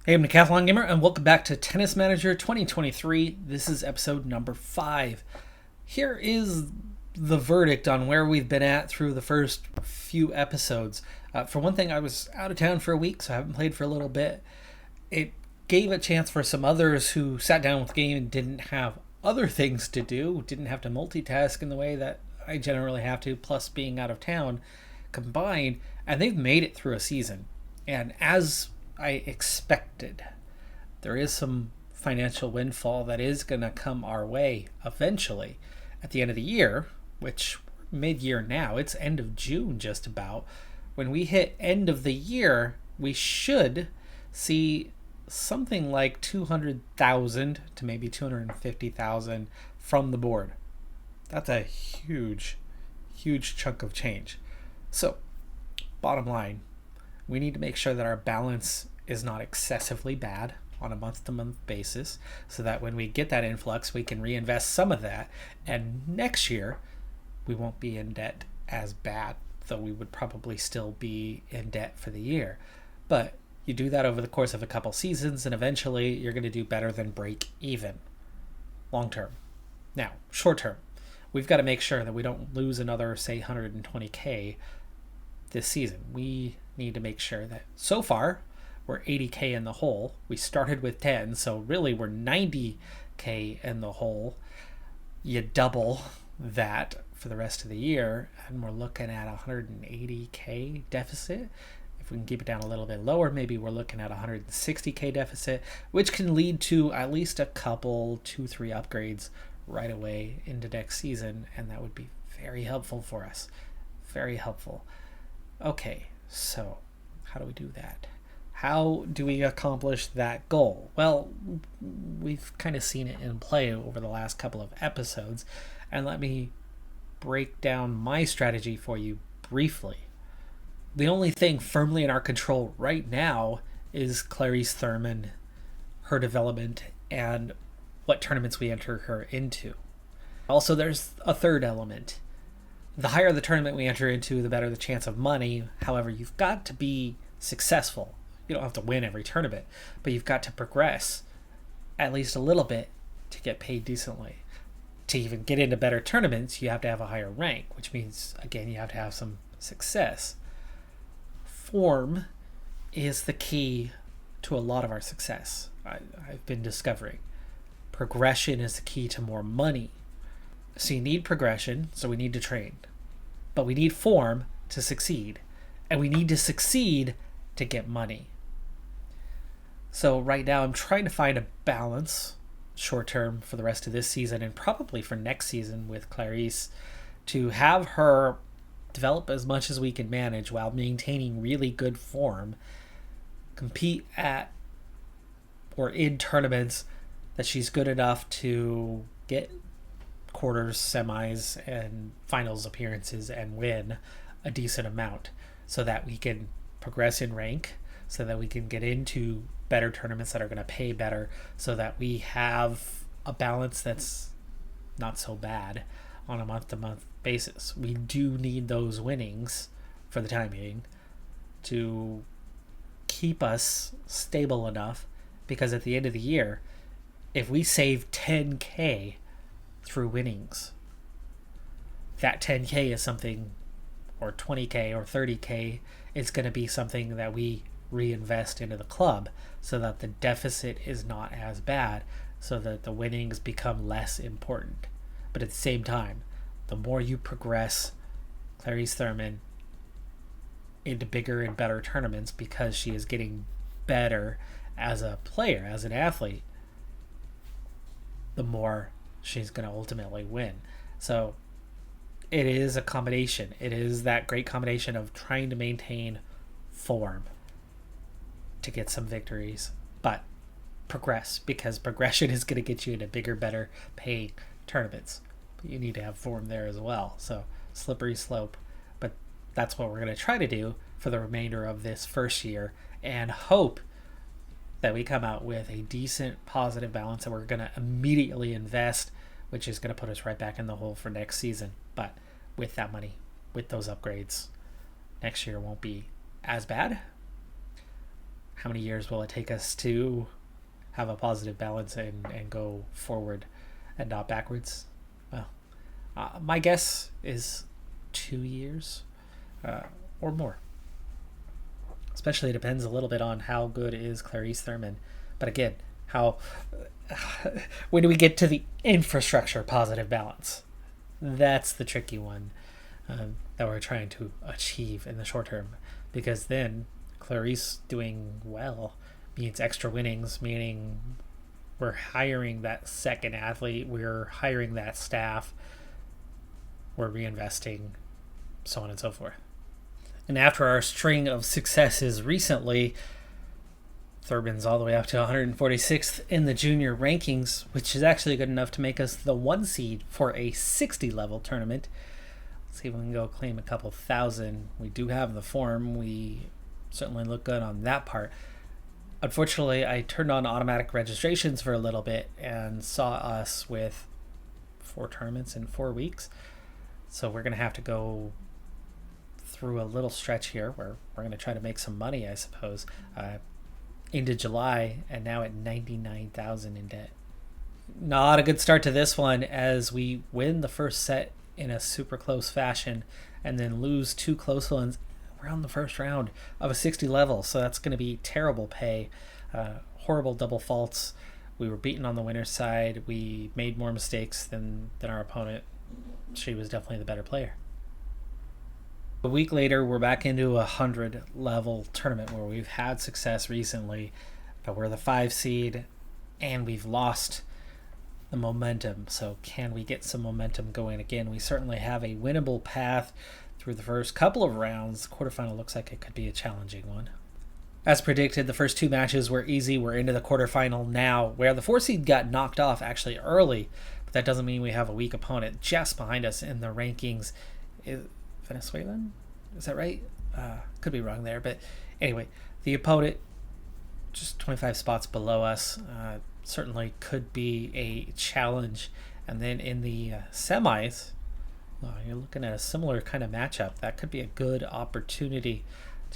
Hey, I'm Decathlon Gamer, and welcome back to Tennis Manager 2023. This is episode number 5. Here is the verdict on where we've been at through the first few episodes. For one thing, I was out of town for a week, so I haven't played for a little bit. It gave a chance for some others who sat down with the game and didn't have other things to do, didn't have to multitask in the way that I generally have to, plus being out of town combined, and they've made it through a season. And as I expected, there is some financial windfall that is going to come our way eventually at the end of the year, which mid-year now, it's end of June just about. When we hit end of the year, we should see something like 200,000 to maybe 250,000 from the board. That's a huge chunk of change. So, bottom line, we need to make sure that our balance is not excessively bad on a month-to-month basis so that when we get that influx, we can reinvest some of that. And next year, we won't be in debt as bad, though we would probably still be in debt for the year. But you do that over the course of a couple seasons, and eventually you're going to do better than break even long term. Now, short term, we've got to make sure that we don't lose another, say, 120K this season. We need to make sure that so far we're 80K in the hole. We started with 10, so really we're 90K in the hole. You double that for the rest of the year, and we're looking at 180K deficit. If we can keep it down a little bit lower, maybe we're looking at 160K deficit, which can lead to at least a couple, 2-3 upgrades right away into next season, and that would be very helpful for us. Very helpful. Okay, so how do we do that? How do we accomplish that goal? Well, we've kind of seen it in play over the last couple of episodes, and let me break down my strategy for you briefly. The only thing firmly in our control right now is Clarice Thurman, her development, and what tournaments we enter her into. Also, there's a third element. The higher the tournament we enter into, the better the chance of money. However, you've got to be successful. You don't have to win every tournament, but you've got to progress at least a little bit to get paid decently. To even get into better tournaments, you have to have a higher rank, which means, again, you have to have some success. Form is the key to a lot of our success, I've been discovering. Progression is the key to more money. So you need progression, so we need to train. But we need form to succeed. And we need to succeed to get money. So right now I'm trying to find a balance, short term for the rest of this season and probably for next season with Clarice, to have her develop as much as we can manage while maintaining really good form, compete at or in tournaments that she's good enough to get quarters, semis, and finals appearances and win a decent amount so that we can progress in rank, so that we can get into better tournaments that are going to pay better, so that we have a balance that's not so bad on a month-to-month basis. We do need those winnings for the time being to keep us stable enough, because at the end of the year, if we save 10K through winnings, that 10K is something, or 20K or 30K, is going to be something that we reinvest into the club so that the deficit is not as bad, so that the winnings become less important. But at the same time, the more you progress Clarice Thurman into bigger and better tournaments, because she is getting better as a player, as an athlete, the more she's going to ultimately win. So it is a combination. It is that great combination of trying to maintain form to get some victories, but progress, because progression is going to get you into bigger, better paying tournaments. But you need to have form there as well. So slippery slope. But that's what we're going to try to do for the remainder of this first year, and hope that we come out with a decent positive balance that we're going to immediately invest, which is going to put us right back in the hole for next season. But with that money, with those upgrades, next year won't be as bad. how many years will it take us to have a positive balance and go forward and not backwards? Well, my guess is 2 years or more. Especially it depends a little bit on how good is Clarice Thurman. But again, when do we get to the infrastructure positive balance? That's the tricky one that we're trying to achieve in the short term. Because then Clarice doing well means extra winnings, meaning we're hiring that second athlete, we're hiring that staff, we're reinvesting, so on and so forth. And after our string of successes recently, Thurman's all the way up to 146th in the junior rankings, which is actually good enough to make us the 1 seed for a 60 level tournament. Let's see if we can go claim a couple thousand. We do have the form. We certainly look good on that part. Unfortunately, I turned on automatic registrations for a little bit and saw us with 4 tournaments in 4 weeks. So we're going to have to go through a little stretch here where we're going to try to make some money, I suppose, into July, and now at 99,000 in debt. Not a good start to this one, as we win the first set in a super close fashion and then lose 2 close ones around the first round of a 60 level. So that's going to be terrible pay, horrible double faults. We were beaten on the winner's side. We made more mistakes than our opponent. She was definitely the better player. A week later, we're back into a 100 level tournament where we've had success recently, but we're the 5 seed and we've lost the momentum. So can we get some momentum going again? We certainly have a winnable path through the first couple of rounds. The quarterfinal looks like it could be a challenging one. As predicted, the first 2 matches were easy. We're into the quarterfinal now, where the 4 seed got knocked off actually early, but that doesn't mean we have a weak opponent. Just behind us in the rankings is Venezuelan? Is that right? Could be wrong there, but anyway, the opponent just 25 spots below us certainly could be a challenge. And then in the semis, you're looking at a similar kind of matchup. That could be a good opportunity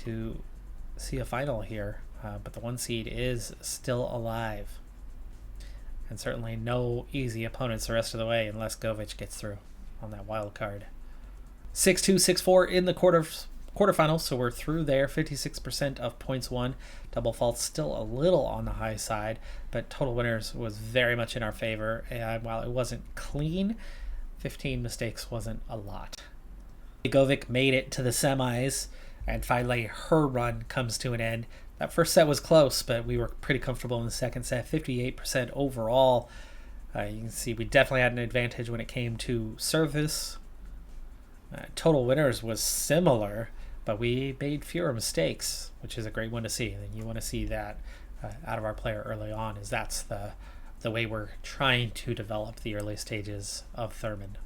to see a final here, but the 1 seed is still alive. And certainly no easy opponents the rest of the way unless Govich gets through on that wild card. 6-2, 6-4 in the quarterfinals, so we're through there. 56% of points won. Double faults still a little on the high side, but total winners was very much in our favor. And while it wasn't clean, 15 mistakes wasn't a lot. Govic made it to the semis, and finally her run comes to an end. That first set was close, but we were pretty comfortable in the second set. 58% overall. You can see we definitely had an advantage when it came to service. Total winners was similar, but we made fewer mistakes, which is a great one to see. And you want to see that out of our player early on, is that's the way we're trying to develop the early stages of Thurman.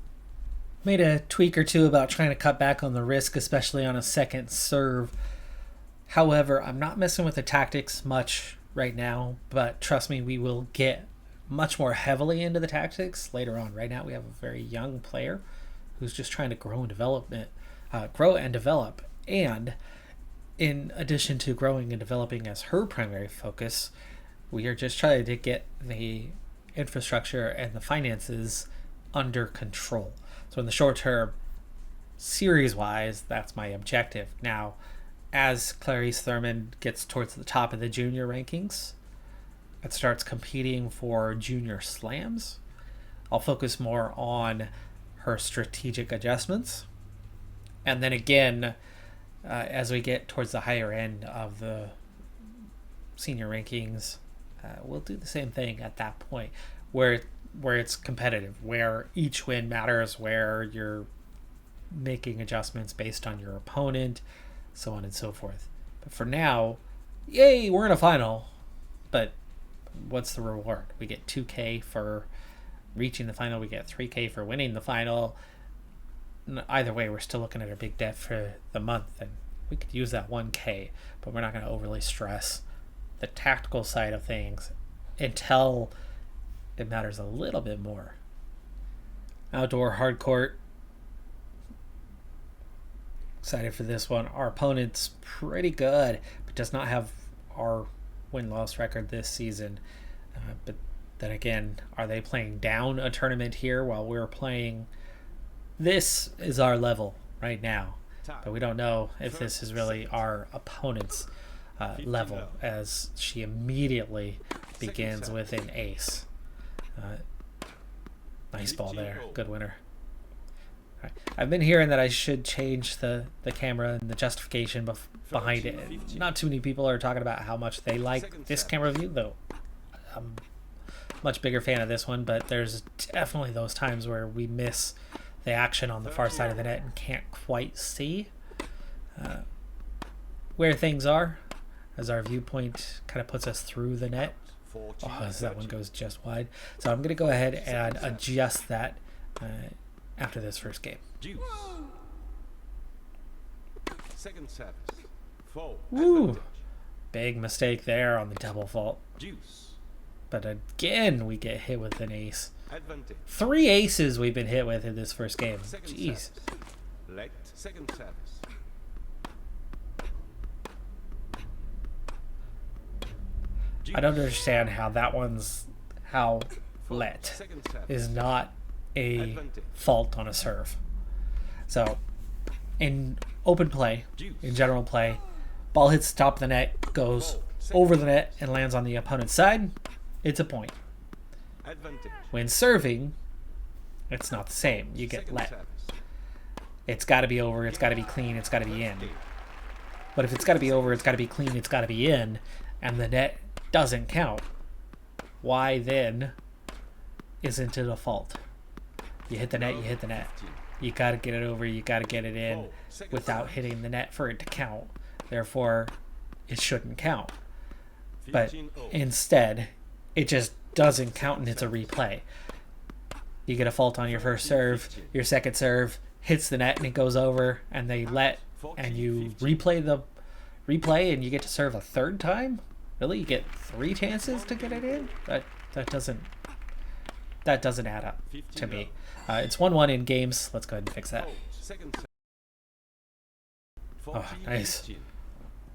Made a tweak or two about trying to cut back on the risk, especially on a second serve. However, I'm not messing with the tactics much right now, but trust me, we will get much more heavily into the tactics later on. Right now, we have a very young player who's just trying to grow and develop. And in addition to growing and developing as her primary focus, we are just trying to get the infrastructure and the finances under control. So in the short term, series-wise, that's my objective. Now, as Clarice Thurman gets towards the top of the junior rankings, it starts competing for junior slams, I'll focus more on her strategic adjustments. And then again, as we get towards the higher end of the senior rankings, we'll do the same thing at that point where it's competitive, where each win matters, where you're making adjustments based on your opponent, so on and so forth. But for now, yay, we're in a final. But what's the reward? We get 2K for reaching the final, we get 3K for winning the final. Either way, we're still looking at a big debt for the month, and we could use that 1K, but we're not going to overly stress the tactical side of things until it matters a little bit more. Outdoor hard court. Excited for this one. Our opponent's pretty good, but does not have our win-loss record this season. But then again, are they playing down a tournament here while we're playing? This is our level right now, but we don't know if this is really our opponent's level, as she immediately begins with an ace. Nice ball there. Good winner. Right. I've been hearing that I should change the camera and the justification behind it. Not too many people are talking about how much they like this camera view, though I'm a much bigger fan of this one, but there's definitely those times where we miss the action on the far side of the net and can't quite see where things are, as our viewpoint kind of puts us through the net. Oh, that one goes just wide. So I'm going to go ahead and adjust that after this first game. Second service. Woo! Big mistake there on the double fault. But again, we get hit with an ace. 3 aces we've been hit with in this first game. Jeez. Second service. I don't understand how that one's let is not a fault on a serve. So in open play, in general play, ball hits the top of the net, goes over the net and lands on the opponent's side, it's a point. When serving, it's not the same. You get let. It's got to be over, it's got to be clean, it's got to be in. But if it's got to be over, it's got to be clean, it's got to be in, and the net doesn't count, why then isn't it a fault? You hit the net, you hit the net. You got to get it over, you got to get it in without hitting the net for it to count. Therefore, it shouldn't count. But instead, it just doesn't count and it's a replay. You get a fault on your first serve, your second serve hits the net and it goes over, and they let, and you replay and you get to serve a third time? Really? You get 3 chances to get it in? That doesn't add up to me. It's 1-1 in games. Let's go ahead and fix that. Oh, nice.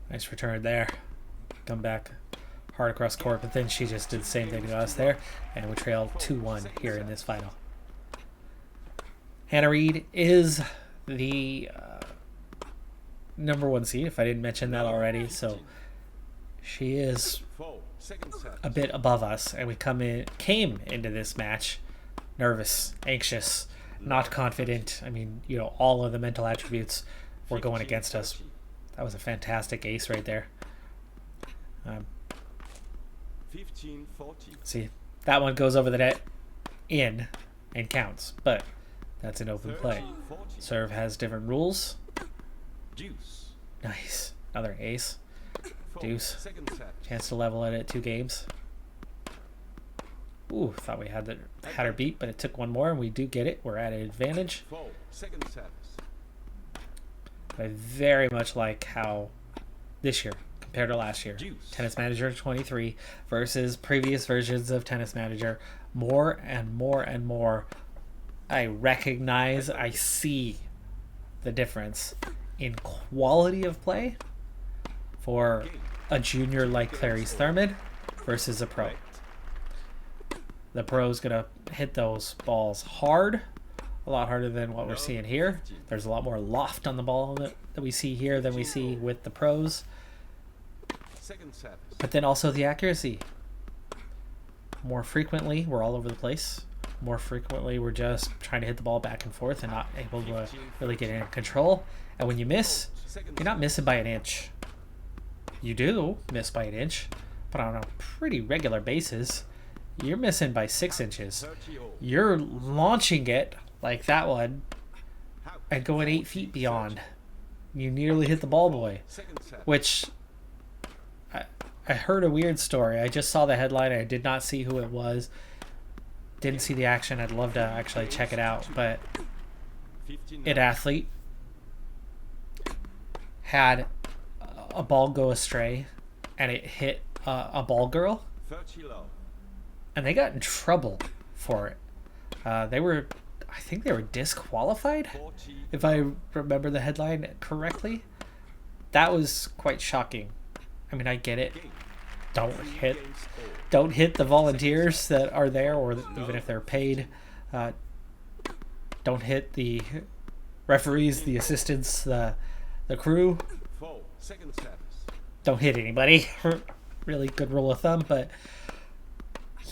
Nice return there. Come back hard across court, but then she just did the same thing to us there, and we trail 2-1 here in this final. Hannah Reid is the number 1 seed, if I didn't mention that already, so she is a bit above us, and we came into this match nervous, anxious, not confident. I mean, you know, all of the mental attributes were going against us. That was a fantastic ace right there. 15-40. See, that one goes over the net in and counts, but that's an open play. Serve has different rules. Nice. Another ace. Deuce. Chance to level it at 2 games. Ooh, thought we had her beat, but it took one more, and we do get it. We're at an advantage. I very much like how this year, compared to last year, Tennis Manager 23 versus previous versions of Tennis Manager, more and more and more, I recognize, I see the difference in quality of play for a junior like Clarice Thurman versus a pro. The pro's going to hit those balls hard, a lot harder than what we're seeing here. There's a lot more loft on the ball that we see here than we see with the pros. But then also the accuracy. More frequently, we're all over the place. More frequently, we're just trying to hit the ball back and forth and not able to really get in control. And when you miss, you're not missing by an inch. You do miss by an inch, but on a pretty regular basis, you're missing by 6 inches. You're launching it like that one and going 8 feet beyond. You nearly hit the ball boy, which I heard a weird story. I just saw the headline. I did not see who it was. Didn't see the action. I'd love to actually check it out. But an athlete had a ball go astray and it hit a ball girl. And they got in trouble for it. I think they were disqualified, if I remember the headline correctly. That was quite shocking I mean, I get it. Game. Don't 3 hit games all. don't hit the volunteers that are there, or even if they're paid. Don't hit the referees, the assistants, the crew. 4. Second service. Don't hit anybody. Really good rule of thumb, but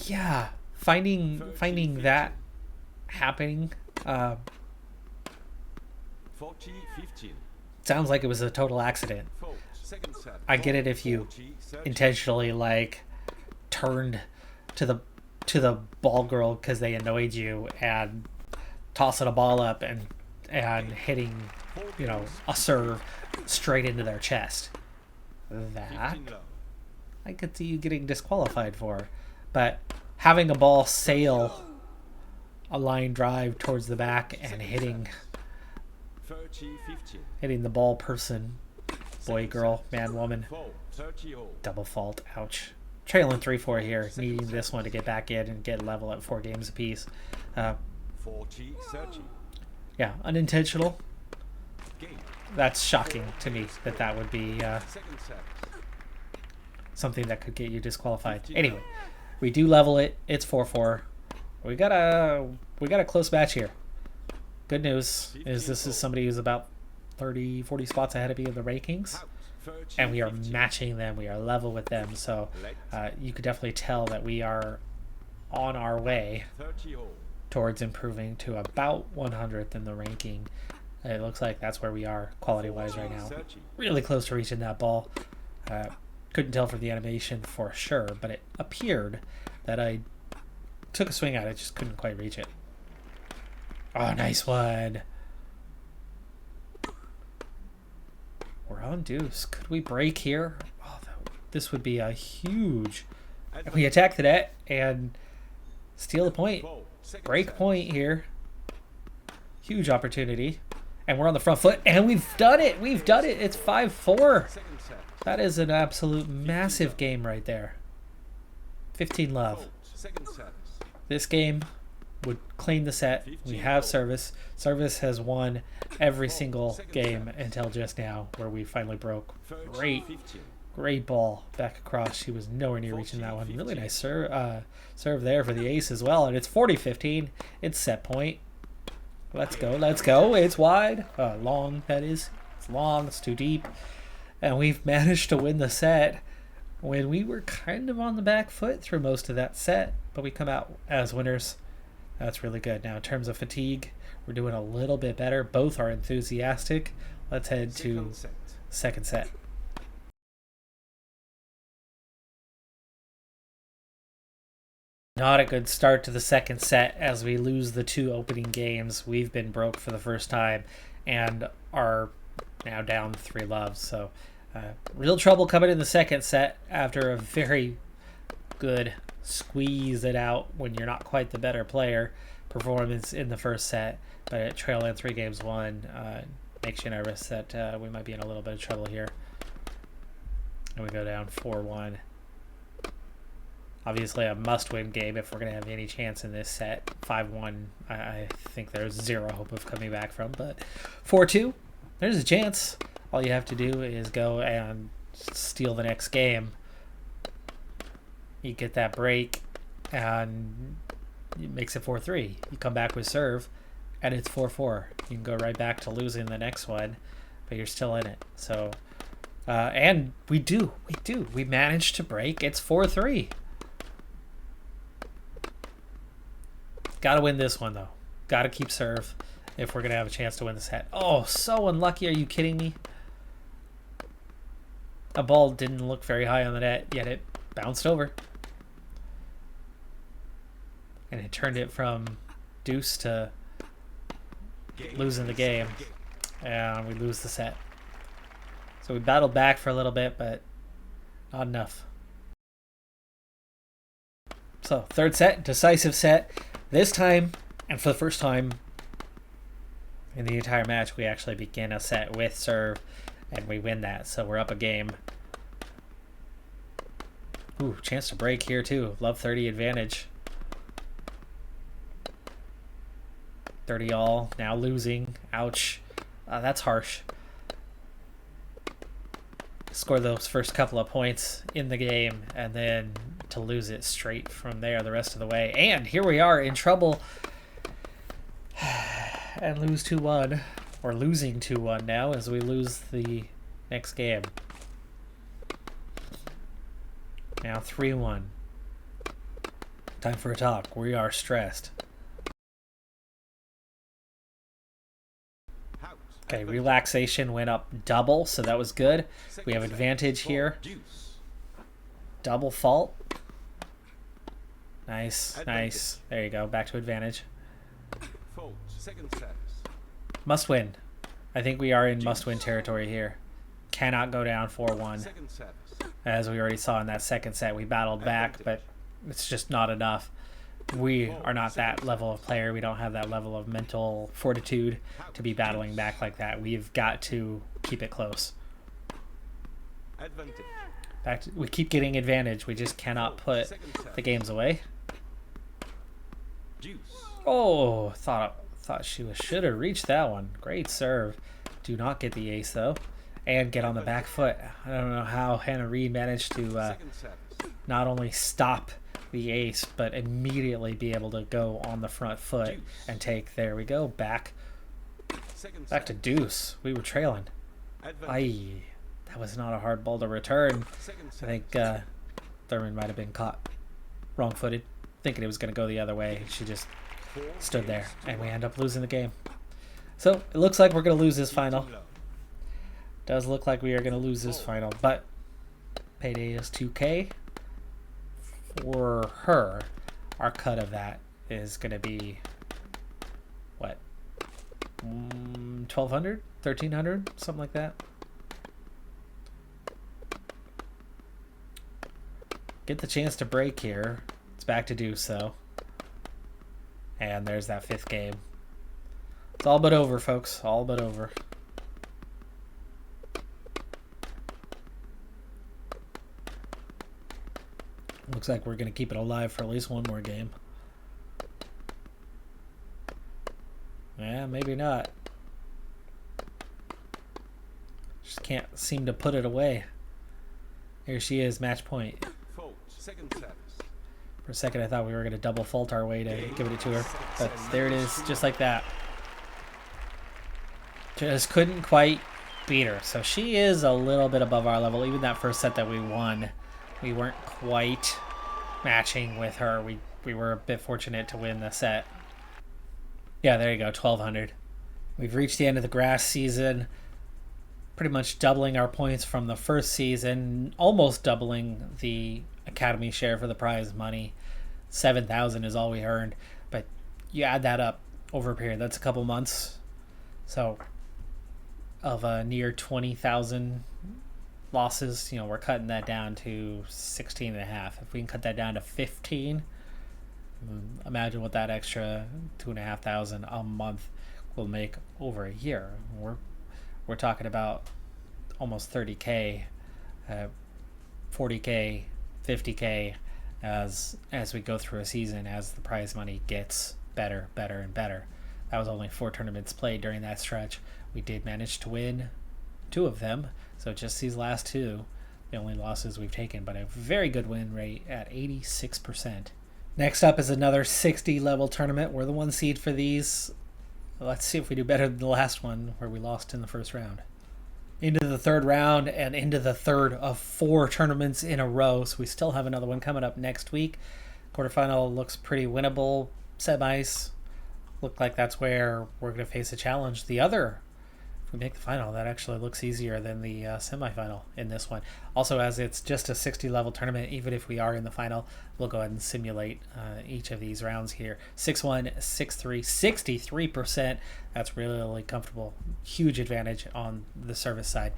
yeah, finding that happening 40, 15. sounds like it was a total accident. 4. Second service. I get it if you 40, 30. intentionally like turned to the ball girl because they annoyed you and tossing a ball up and hitting, you know, a serve straight into their chest. That 15 low. I could see you getting disqualified for, but having a ball sail a line drive towards the back and hitting 30, 15. the ball person, boy, girl, man, woman, 4. 30 all. double fault. Ouch. Trailing 3-4 here, needing this one to get back in and get level at 4 games apiece. 40, 30. Yeah, unintentional. Game. That's shocking to me that would be Second service. something that could get you disqualified. Anyway, we do level it. It's 4-4. We got a close match here. Good news is this is somebody who's about 30, 40 spots ahead of me in the rankings, Out. 30, and we are 15. matching them. We are level with them, so you could definitely tell that we are on our way 30 all. towards improving to about 100th in the ranking. It looks like that's where we are quality-wise right now. 30. Really close to reaching that ball. Couldn't tell from the animation for sure, but it appeared that I took a swing at it, just couldn't quite reach it. Oh, nice one. We're on deuce. Could we break here? Oh, this would be a huge... If we attack the net and steal the point. 4. Second Break service. point here. Huge opportunity. And we're on the front foot, and we've done it. We've done it. It's 5-4. Second service. That is an absolute massive game right there. 15 love. 4. Second service. This game would claim the set. We have service. Service has won every single game until just now, where we finally broke. 30, Great, 15. great ball back across. She was nowhere near reaching that one. Really nice serve there for the ace as well. And it's 40-15. It's set point. Let's go. Let's go. It's wide. Long, that is. It's long. It's too deep. And we've managed to win the set when we were kind of on the back foot through most of that set, but we come out as winners. That's really good. Now, in terms of fatigue, we're doing a little bit better. Both are enthusiastic. Let's head to Second set. second set. Not a good start to the second set as we lose the 2 opening games. We've been broke for the first time and are now down 3 loves. So real trouble coming in the second set after a very good squeeze it out when you're not quite the better player performance in the first set. But at trailing 3 games 1 makes you nervous that we might be in a little bit of trouble here. And we go down 4-1. Obviously a must-win game if we're going to have any chance in this set. 5-1, I think there's zero hope of coming back from. But 4-2, there's a chance. All you have to do is go and steal the next game. You get that break, and it makes it 4-3. You come back with serve, and it's 4-4. You can go right back to losing the next one, but you're still in it. So, and we managed to break. It's 4-3. Got to win this one, though. Got to keep serve if we're going to have a chance to win the set. Oh, so unlucky. Are you kidding me? A ball didn't look very high on the net, yet it bounced over. And it turned it from deuce to losing the game. And we lose the set. So we battled back for a little bit, but not enough. So, third set, decisive set. This time, and for the first time in the entire match, we actually begin a set with serve, and we win that. So we're up a game. Ooh, chance to break here too. Love 30 advantage. 30 all, now losing. Ouch. That's harsh. score those first couple of points in the game and then to lose it straight from there the rest of the way. And here we are in trouble and lose 2-1, or losing 2-1 now as we lose the next game. Now 3-1. Time for a talk. We are stressed. Okay, relaxation went up double, so that was good. We have advantage here. Double fault. Nice, nice. There you go. Back to advantage. Must win. I think we are in must-win territory here. Cannot go down 4-1. As we already saw in that second set, we battled back, but it's just not enough. We are not that level of player. We don't have that level of mental fortitude to be battling back like that. We've got to keep it close. We keep getting advantage. We just cannot put the games away. Oh, thought she should have reached that one. Great serve. Do not get the ace though, and get on the back foot. I don't know how Hannah Reid managed to not only stop the ace but immediately be able to go on the front foot and take. There we go. Back to deuce. We were trailing. Aye, that was not a hard ball to return. I think Thurman might have been caught wrong-footed, thinking it was going to go the other way. She just stood there, and we end up losing the game. So it looks like we're going to lose this final. Does look like we are going to lose this final, but payday is 2K. For her, our cut of that is going to be, what, 1,200? 1,300? Something like that. Get the chance to break here. It's back to do so. And there's that fifth game. It's all but over, folks. All but over. Looks like we're going to keep it alive for at least one more game. Yeah, maybe not. Just can't seem to put it away. Here she is, match point. For a second, I thought we were going to double fault our way to give it to her. But there it is, just like that. Just couldn't quite beat her. So she is a little bit above our level. Even that first set that we won, we weren't quite matching with her. We were a bit fortunate to win the set. Yeah, there you go, 1,200. We've reached the end of the grass season, pretty much doubling our points from the first season, almost doubling the academy share for the prize money. 7,000 is all we earned, but you add that up over a period, that's a couple months. So of a near 20,000 losses, you know, we're cutting that down to 16 and a half. If we can cut that down to 15, imagine what that extra 2,500 a month will make over a year. We're talking about almost 30K, 40K, 50K as we go through a season, as the prize money gets better and better. That was only 4 tournaments played during that stretch. We did manage to win 2 of them, so just these last 2, the only losses we've taken, but a very good win rate at 86%. Next up is another 60 level tournament. We're the 1 seed for these. Let's see if we do better than the last one where we lost in the first round. Into the 3rd round and into the 3rd of 4 tournaments in a row. So we still have another one coming up next week. Quarterfinal looks pretty winnable. Semis look like that's where we're going to face a challenge. The other, if we make the final, that actually looks easier than the semifinal in this one. Also, as it's just a 60 level tournament, even if we are in the final, we'll go ahead and simulate each of these rounds here. 6-1, 6-3, 63%. That's really comfortable. Huge advantage on the service side.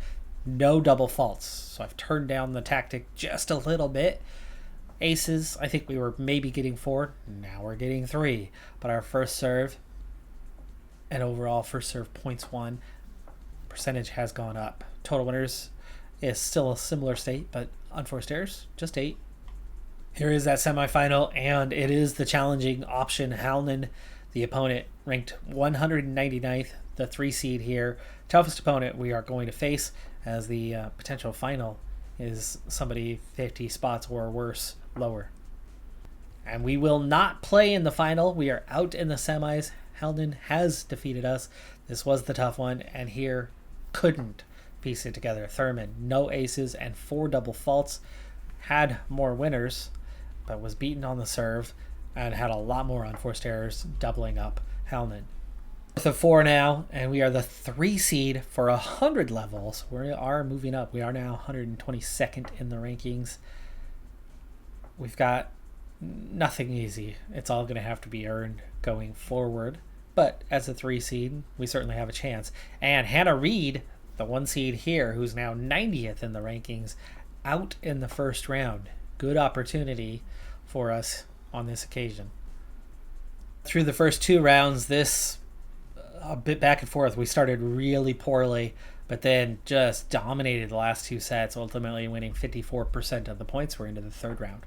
No double faults. So I've turned down the tactic just a little bit. Aces, I think we were maybe getting 4. Now we're getting 3. But our first serve and overall first serve points won percentage has gone up. Total winners is still a similar state, but unforced errors, just 8. Here is that semifinal, and it is the challenging option Halnan, the opponent, ranked 199th, the 3 seed here. Toughest opponent we are going to face, as the potential final is somebody 50 spots or worse lower. And we will not play in the final. We are out in the semis. Helden has defeated us. This was the tough one, and here couldn't piece it together. Thurman, no aces and 4 double faults. Had more winners, but was beaten on the serve and had a lot more unforced errors, doubling up Helden. With a 4 now, and we are the 3 seed for 100 levels. We are moving up. We are now 122nd in the rankings. We've got nothing easy. It's all going to have to be earned going forward. But as a 3 seed, we certainly have a chance. And Hannah Reed, the 1 seed here, who's now 90th in the rankings, out in the first round. Good opportunity for us on this occasion. Through the first 2 rounds, this a bit back and forth. We started really poorly, but then just dominated the last 2 sets, ultimately winning 54% of the points. We're into the 3rd round.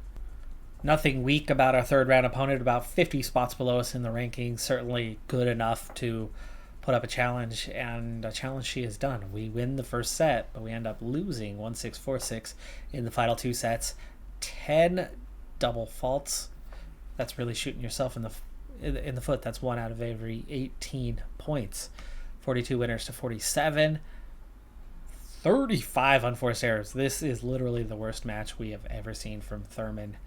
Nothing weak about our 3rd round opponent, about 50 spots below us in the rankings. Certainly good enough to put up a challenge, and a challenge she has done. We win the first set, but we end up losing 1-6, 4-6 in the final 2 sets. 10 double faults. That's really shooting yourself in the foot. That's 1 out of every 18 points. 42 winners to 47. 35 unforced errors. This is literally the worst match we have ever seen from Thurman.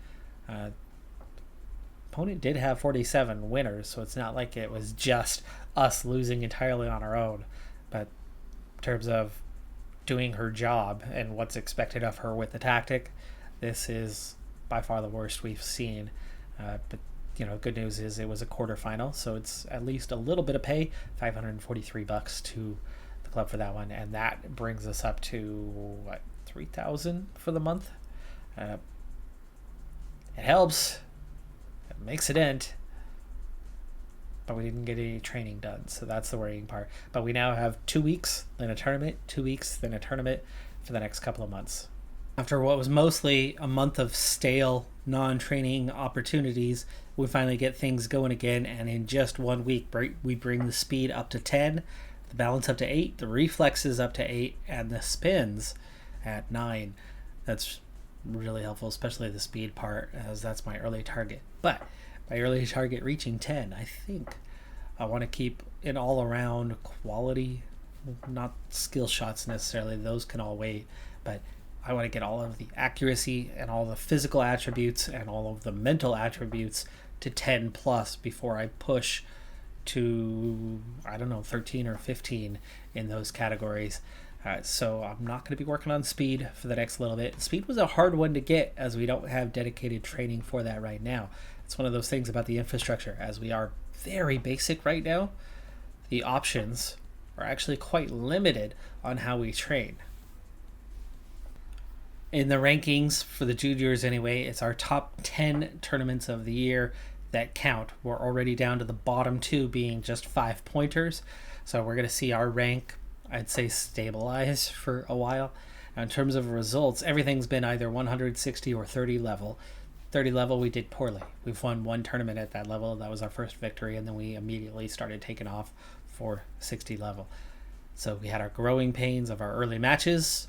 Opponent did have 47 winners, so it's not like it was just us losing entirely on our own. But in terms of doing her job and what's expected of her with the tactic, this is by far the worst we've seen. But good news is it was a quarterfinal, so it's at least a little bit of pay. $543 to the club for that one, and that brings us up to $3,000 for the month. It helps. It makes a dent. But we didn't get any training done, so that's the worrying part. But we now have 2 weeks, then a tournament, 2 weeks, then a tournament for the next couple of months. After what was mostly a month of stale, non-training opportunities, we finally get things going again, and in just 1 week, we bring the speed up to 10, the balance up to 8, the reflexes up to 8, and the spins at 9. That's really helpful, especially the speed part, as that's my early target. But my early target reaching 10, I think I want to keep an all-around quality, not skill shots necessarily, those can all wait, but I want to get all of the accuracy and all the physical attributes and all of the mental attributes to 10 plus before I push to, 13 or 15 in those categories. So I'm not going to be working on speed for the next little bit. Speed was a hard one to get, as we don't have dedicated training for that right now. It's one of those things about the infrastructure, as we are very basic right now. The options are actually quite limited on how we train. In the rankings for the juniors anyway, it's our top 10 tournaments of the year that count. We're already down to the bottom 2 being just 5-pointers. So we're going to see our rank, I'd say, stabilize for a while. Now, in terms of results, everything's been either 160 or 30 level. 30 level, we did poorly. We've won 1 tournament at that level. That was our first victory, and then we immediately started taking off for 60 level. So we had our growing pains of our early matches,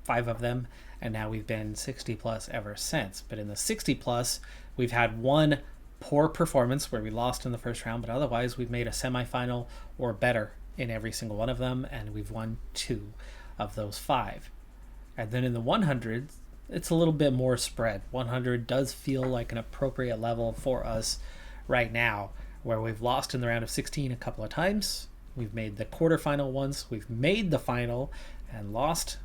5 of them, and now we've been 60 plus ever since. But in the 60 plus, we've had 1 poor performance where we lost in the first round, but otherwise we've made a semifinal or better in every single one of them, and we've won 2 of those 5. And then in the 100, it's a little bit more spread. 100 does feel like an appropriate level for us right now, where we've lost in the round of 16 a couple of times. We've made the quarterfinal once. We've made the final and lost.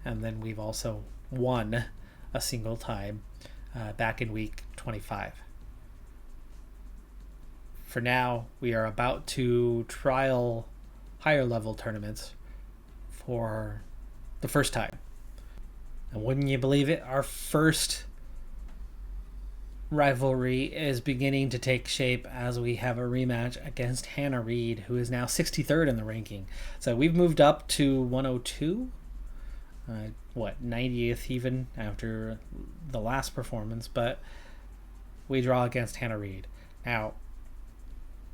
And then we've also won a single time back in week 25. For now, we are about to trial higher level tournaments for the first time. And wouldn't you believe it, our first rivalry is beginning to take shape as we have a rematch against Hannah Reed, who is now 63rd in the ranking. So we've moved up to 102. 90th even after the last performance, but we draw against Hannah Reed. Now,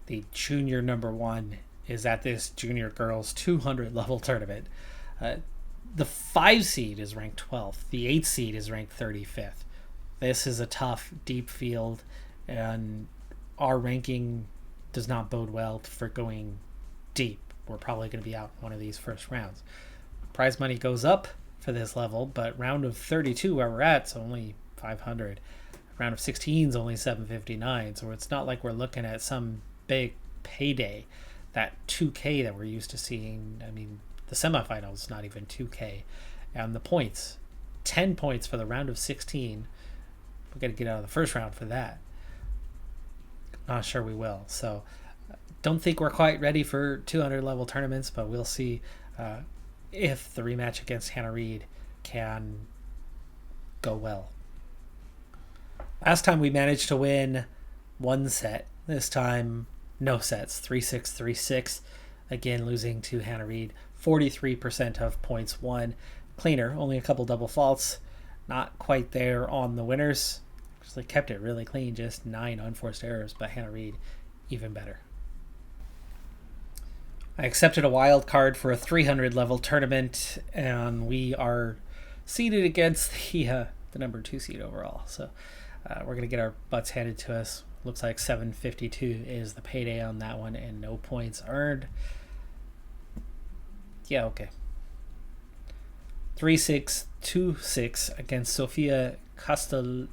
the junior number 1 is at this junior girls 200 level tournament. The 5 seed is ranked 12th. The 8 seed is ranked 35th. This is a tough, deep field, and our ranking does not bode well for going deep. We're probably going to be out in one of these first rounds. Prize money goes up for this level, but round of 32 where we're at is only 500. Round of 16 is only 759, so it's not like we're looking at some big payday. That 2K that we're used to seeing, I mean, the semifinals not even 2K. And the points, 10 points for the round of 16. We're going to get out of the first round for that. Not sure we will. So don't think we're quite ready for 200 level tournaments, but we'll see if the rematch against Hannah Reid can go well. Last time we managed to win one set. This time, no sets. 3-6, 3-6. Again, losing to Hannah Reid. 43% of points won. Cleaner, only a couple double faults. Not quite there on the winners. Actually kept it really clean, just 9 unforced errors, but Hannah Reid even better. I accepted a wild card for a 300 level tournament, and we are seeded against the number 2 seed overall. So we're going to get our butts handed to us. Looks like 752 is the payday on that one, and no points earned. Yeah, okay. 3-6, 2-6 against Sofia Costaulis.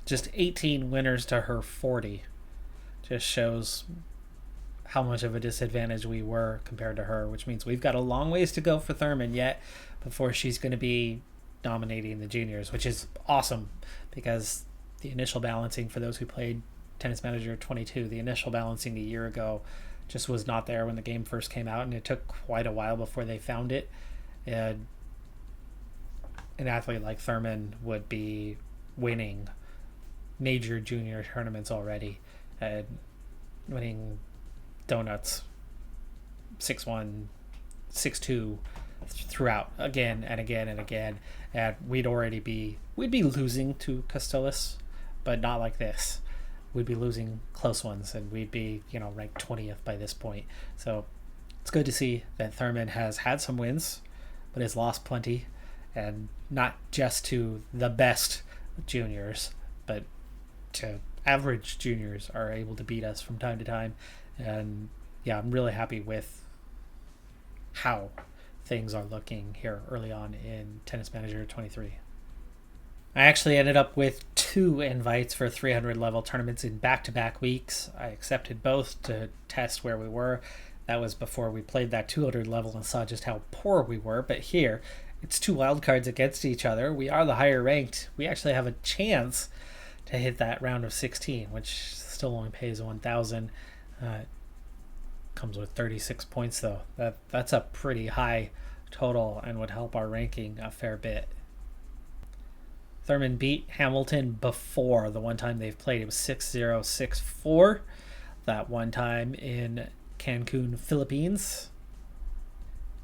Just 18 winners to her 40. Just shows how much of a disadvantage we were compared to her, which means we've got a long ways to go for Thurman yet before she's going to be dominating the juniors, which is awesome because the initial balancing, for those who played Tennis Manager 22, the initial balancing a year ago just was not there when the game first came out, and it took quite a while before they found it. And an athlete like Thurman would be winning major junior tournaments already, and winning donuts 6-1, 6-2 throughout again and again and again, and we'd be losing to Costellas, but not like this. We'd be losing close ones, and we'd be ranked 20th by this point. So it's good to see that Thurman has had some wins, but has lost plenty, and not just to the best juniors, but to average juniors are able to beat us from time to time. And yeah, I'm really happy with how things are looking here early on in Tennis Manager 23. I actually ended up with 2 invites for 300 level tournaments in back-to-back weeks. I accepted both to test where we were. That was before we played that 200 level and saw just how poor we were. But here, it's 2 wildcards against each other. We are the higher ranked. We actually have a chance to hit that round of 16, which still only pays 1,000. Comes with 36 points though. That's a pretty high total and would help our ranking a fair bit. Thurman beat Hamilton before. The one time they've played, it was 6-0, 6-4. That one time in Cancun, Philippines.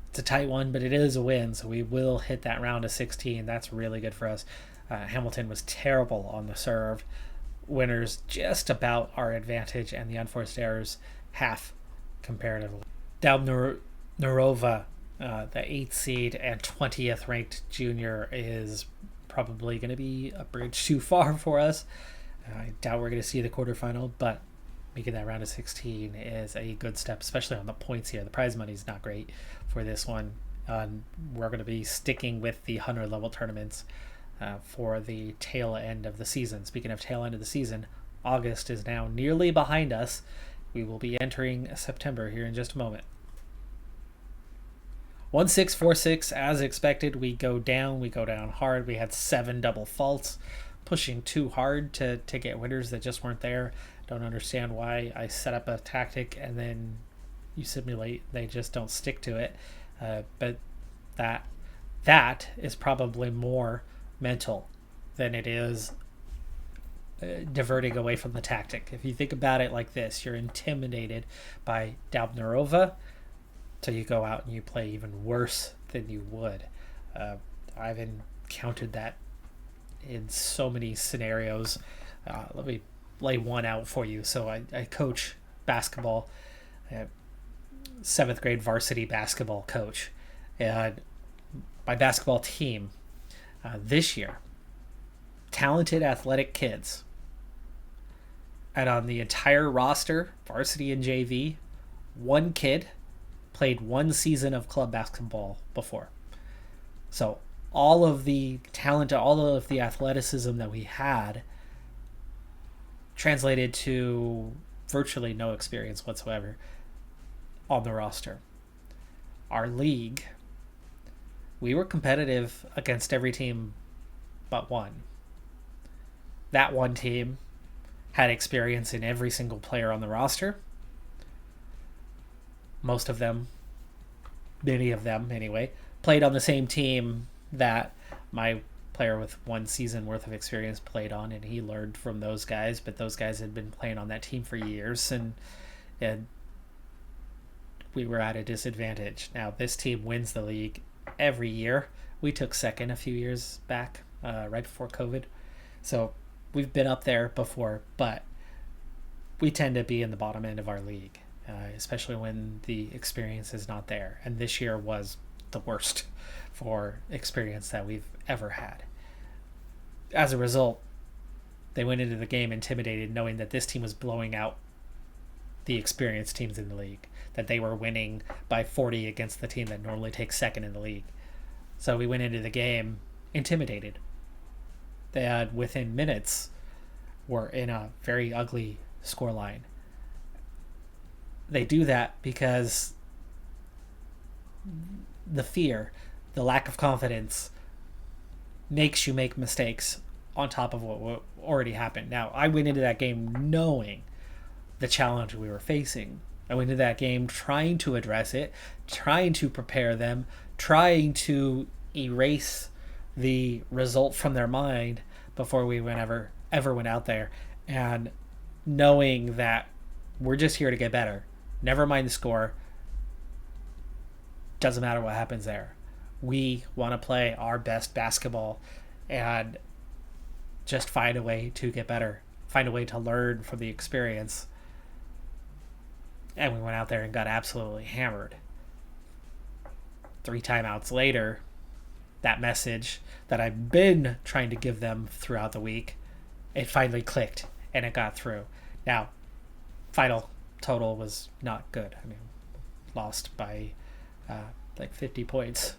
It's a tight one, but it is a win, so we will hit that round of 16. That's really good for us. Hamilton was terrible on the serve. Winners just about our advantage, and the unforced errors half comparatively. Dabnarova, the 8th seed and 20th ranked junior, is probably going to be a bridge too far for us. I doubt we're going to see the quarterfinal, but making that round of 16 is a good step, especially on the points here. The prize money is not great for this one. We're going to be sticking with the 100 level tournaments for the tail end of the season. Speaking of tail end of the season, August is now nearly behind us. We will be entering September here in just a moment. 1-6, 4-6, as expected. We go down hard. We had 7 double faults, pushing too hard to get winners that just weren't there. Don't understand why I set up a tactic and then you simulate, they just don't stick to it. But that is probably more mental than it is diverting away from the tactic. If you think about it like this, you're intimidated by Dabnarova, so you go out and you play even worse than you would. I've encountered that in so many scenarios. Let me lay one out for you. So I coach basketball, seventh grade varsity basketball coach. And my basketball team this year, talented athletic kids. And on the entire roster, varsity and JV, one kid played one season of club basketball before. So all of the talent, all of the athleticism that we had translated to virtually no experience whatsoever on the roster. Our league, we were competitive against every team but one. That one team had experience in every single player on the roster. Most of them, many of them anyway, played on the same team that my player with one season worth of experience played on, and he learned from those guys, but those guys had been playing on that team for years, and we were at a disadvantage. Now, this team wins the league every year. We took second a few years back, right before COVID. So we've been up there before, but we tend to be in the bottom end of our league, especially when the experience is not there. And this year was the worst for experience that we've ever had. As a result, they went into the game intimidated, knowing that this team was blowing out the experienced teams in the league, that they were winning by 40 against the team that normally takes second in the league. So we went into the game intimidated. They had, within minutes, were in a very ugly scoreline. They do that because the fear, the lack of confidence, makes you make mistakes on top of what already happened. Now, I went into that game knowing the challenge we were facing. I went into that game trying to address it, trying to prepare them, trying to erase the result from their mind before we ever went out there, and knowing that we're just here to get better. Never mind the score. Doesn't matter what happens there. We want to play our best basketball and just find a way to get better, find a way to learn from the experience. And we went out there and got absolutely hammered. 3 timeouts later, that message that I've been trying to give them throughout the week, it finally clicked and it got through. Now, final total was not good. I mean, lost by like 50 points,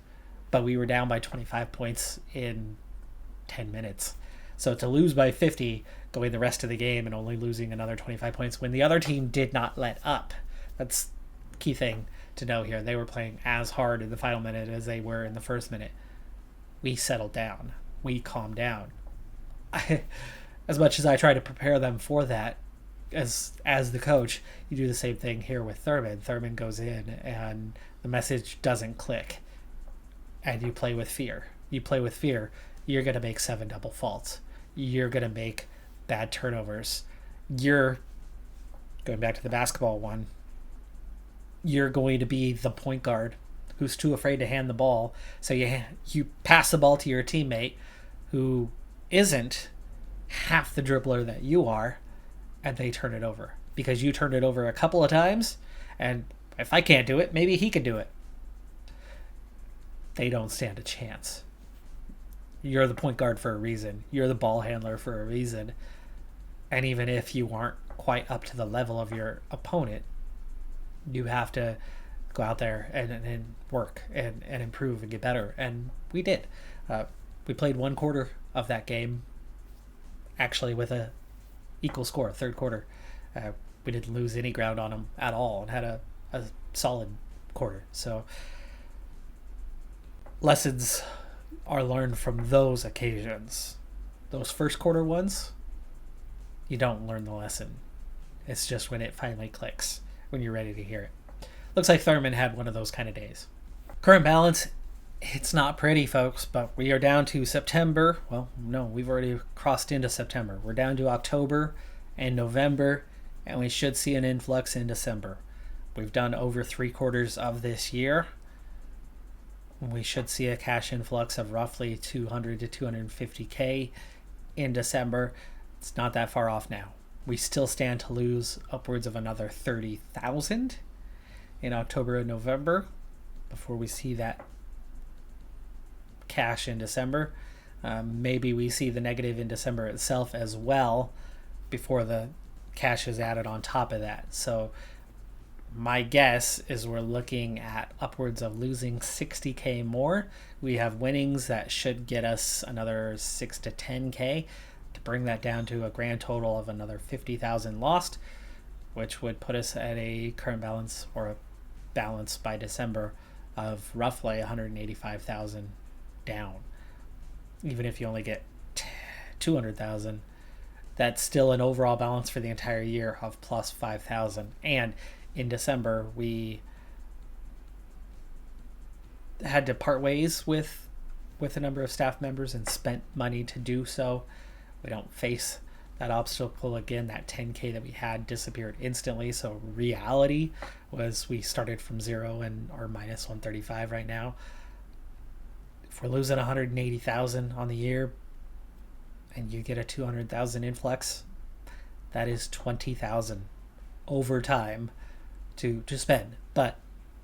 but we were down by 25 points in 10 minutes. So to lose by 50 going the rest of the game and only losing another 25 points when the other team did not let up. That's the key thing to know here. They were playing as hard in the final minute as they were in the first minute. We settled down. We calmed down. As much as I try to prepare them for that, as the coach, you do the same thing here with Thurman. Thurman goes in and the message doesn't click. And you play with fear. You play with fear. You're going to make 7 double faults. You're going to make bad turnovers. You're, going back to the basketball one, you're going to be the point guard who's too afraid to hand the ball. So you pass the ball to your teammate who isn't half the dribbler that you are, and they turn it over. Because you turned it over a couple of times, and if I can't do it, maybe he can do it. They don't stand a chance. You're the point guard for a reason. You're the ball handler for a reason. And even if you aren't quite up to the level of your opponent, you have to go out there and work and improve and get better. And we did. We played one quarter of that game actually with a equal score, third quarter. We didn't lose any ground on them at all and had a solid quarter. So lessons are learned from those occasions. Those first quarter ones, you don't learn the lesson. It's just when it finally clicks, when you're ready to hear it. Looks like Thurman had one of those kind of days. Current balance, it's not pretty, folks, but we are down to September. Well, no, we've already crossed into September. We're down to October and November, and we should see an influx in December. We've done over 3/4 of this year. We should see a cash influx of roughly 200 to 250K in December. It's not that far off now. We still stand to lose upwards of another 30,000 in October and November before we see that cash in December. Maybe we see the negative in December itself as well before the cash is added on top of that. So my guess is we're looking at upwards of losing 60K more. We have winnings that should get us another 6 to 10K to bring that down to a grand total of another 50,000 lost, which would put us at a current balance or a balance by December of roughly 185,000 down. Even if you only get 200,000, that's still an overall balance for the entire year of plus 5,000. And in December, we had to part ways with a number of staff members and spent money to do so. We don't face that obstacle again. That 10K that we had disappeared instantly. So reality was we started from zero and are minus 135 right now. If we're losing 180,000 on the year and you get a 200,000 influx, that is 20,000 over time to spend. But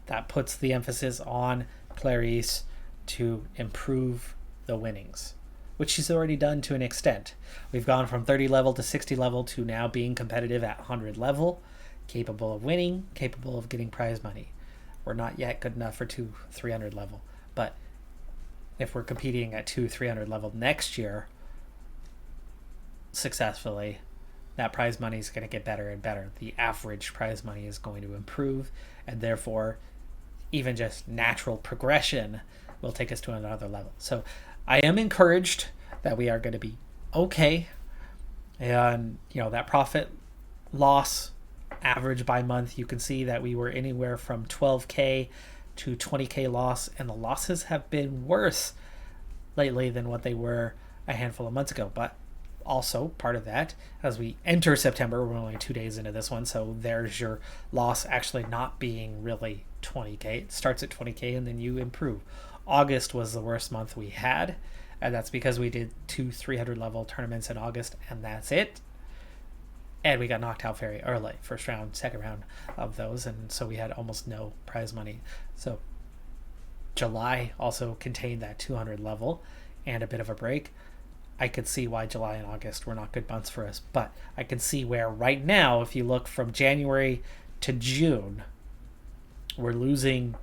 that puts the emphasis on Clarice to improve the winnings, which she's already done to an extent. We've gone from 30 level to 60 level to now being competitive at 100 level, capable of winning, capable of getting prize money. We're not yet good enough for 300 level, but if we're competing at 300 level next year successfully, that prize money is going to get better and better. The average prize money is going to improve, and therefore even just natural progression will take us to another level. So I am encouraged that we are going to be okay. And, that profit loss average by month, you can see that we were anywhere from 12K to 20K loss, and the losses have been worse lately than what they were a handful of months ago. But also part of that, as we enter September, we're only 2 days into this one, so there's your loss actually not being really 20K. It starts at 20K and then you improve. August was the worst month we had, and that's because we did 2 300 level tournaments in August, and that's it. And we got knocked out very early, first round, second round of those, and so we had almost no prize money. So July also contained that 200 level and a bit of a break. I could see why July and August were not good months for us, but I can see where right now, if you look from January to June, we're losing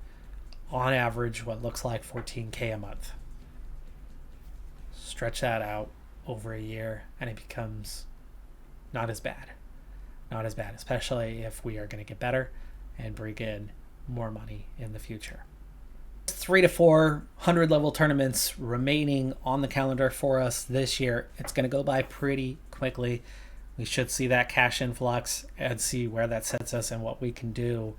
on average what looks like 14K a month. Stretch that out over a year and it becomes not as bad, especially if we are going to get better and bring in more money in the future. 3 to 400 level tournaments remaining on the calendar for us this year. It's going to go by pretty quickly. We should see that cash influx and see where that sets us and what we can do,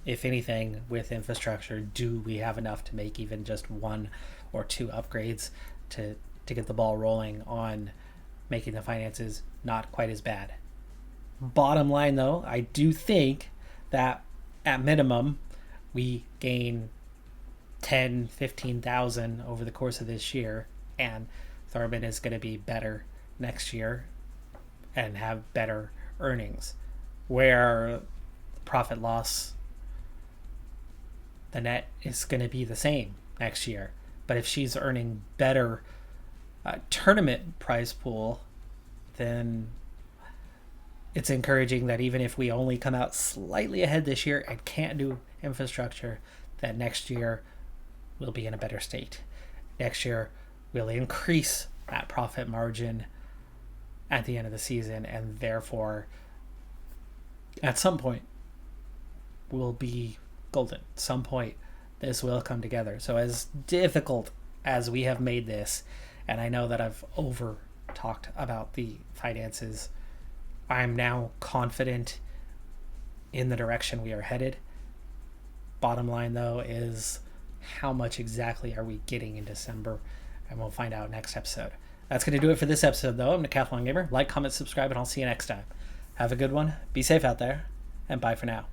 if anything, with infrastructure. Do we have enough to make even just 1 or 2 upgrades to get the ball rolling on making the finances not quite as bad? Bottom line, though, I do think that at minimum we gain 10, 15,000 over the course of this year, and Thurman is going to be better next year and have better earnings, where profit loss, the net is going to be the same next year. But if she's earning better tournament prize pool, then it's encouraging that even if we only come out slightly ahead this year and can't do infrastructure, that next year we'll be in a better state. Next year we'll increase that profit margin at the end of the season, and therefore at some point we'll be golden. At some point this will come together. So as difficult as we have made this, and I know that I've over talked about the finances, I'm now confident in the direction we are headed. Bottom line, though, is how much exactly are we getting in December? And we'll find out next episode. That's going to do it for this episode, though. I'm Decathlon Gamer. Like, comment, subscribe, and I'll see you next time. Have a good one. Be safe out there, and bye for now.